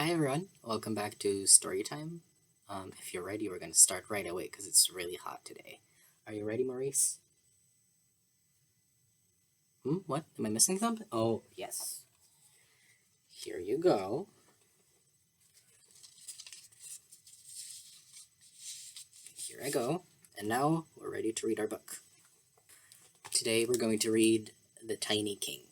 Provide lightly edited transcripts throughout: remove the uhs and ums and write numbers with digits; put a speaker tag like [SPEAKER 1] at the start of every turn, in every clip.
[SPEAKER 1] Hi everyone, welcome back to Storytime. If you're ready, we're going to start right away because it's really hot today. Are you ready, Maurice? What? Am I missing something? Oh, yes. Here you go. Here I go. And now we're ready to read our book. Today we're going to read The Tiny King.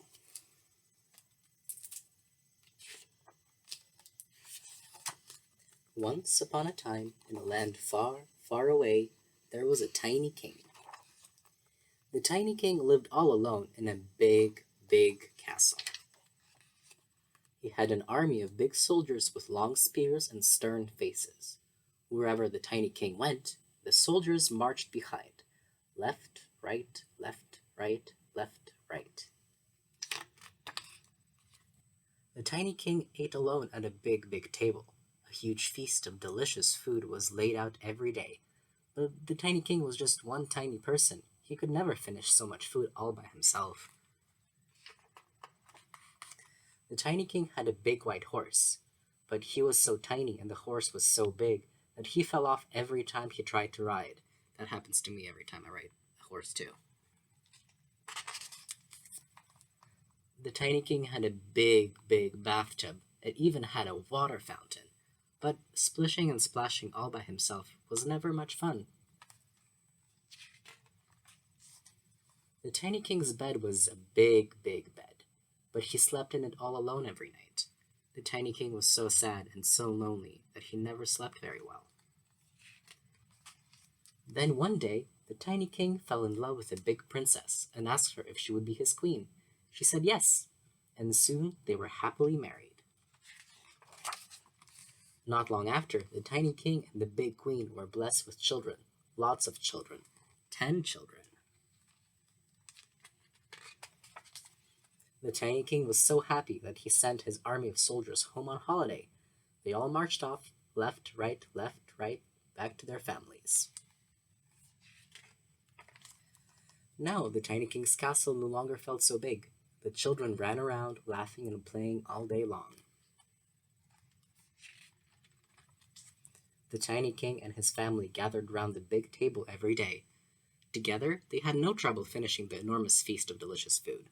[SPEAKER 1] Once upon a time, in a land far, far away, there was a tiny king. The tiny king lived all alone in a big, big castle. He had an army of big soldiers with long spears and stern faces. Wherever the tiny king went, the soldiers marched behind. Left, right, left, right, left, right. The tiny king ate alone at a big, big table. A huge feast of delicious food was laid out every day. But the tiny king was just one tiny person. He could never finish so much food all by himself. The tiny king had a big white horse, but he was so tiny and the horse was so big that he fell off every time he tried to ride. That happens to me every time I ride a horse too. The tiny king had a big, big bathtub. It even had a water fountain. But splishing and splashing all by himself was never much fun. The tiny king's bed was a big, big bed, but he slept in it all alone every night. The tiny king was so sad and so lonely that he never slept very well. Then one day, the tiny king fell in love with a big princess and asked her if she would be his queen. She said yes, and soon they were happily married. Not long after, the tiny king and the big queen were blessed with children, lots of children, 10 children. The tiny king was so happy that he sent his army of soldiers home on holiday. They all marched off, left, right, back to their families. Now the tiny king's castle no longer felt so big. The children ran around, laughing and playing all day long. The tiny king and his family gathered round the big table every day. Together, they had no trouble finishing the enormous feast of delicious food.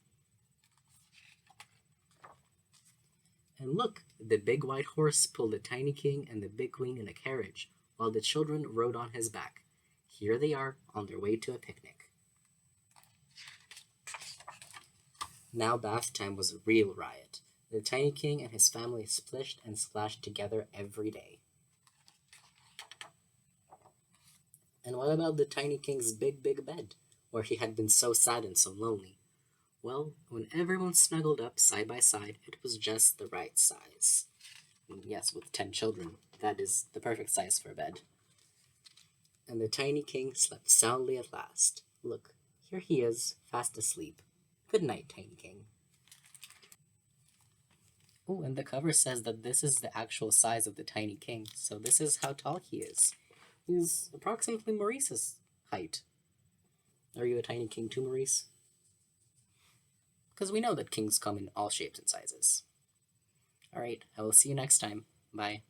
[SPEAKER 1] And look, the big white horse pulled the tiny king and the big queen in a carriage, while the children rode on his back. Here they are, on their way to a picnic. Now bath time was a real riot. The tiny king and his family splished and splashed together every day. And what about the tiny king's big, big bed, where he had been so sad and so lonely? Well, when everyone snuggled up side by side, it was just the right size. And yes, with 10 children, that is the perfect size for a bed. And the tiny king slept soundly at last. Look, here he is, fast asleep. Good night, tiny king. Oh, and the cover says that this is the actual size of the tiny king, so this is how tall he is. He's approximately Maurice's height. Are you a tiny king too, Maurice? Because we know that kings come in all shapes and sizes. Alright, I will see you next time. Bye.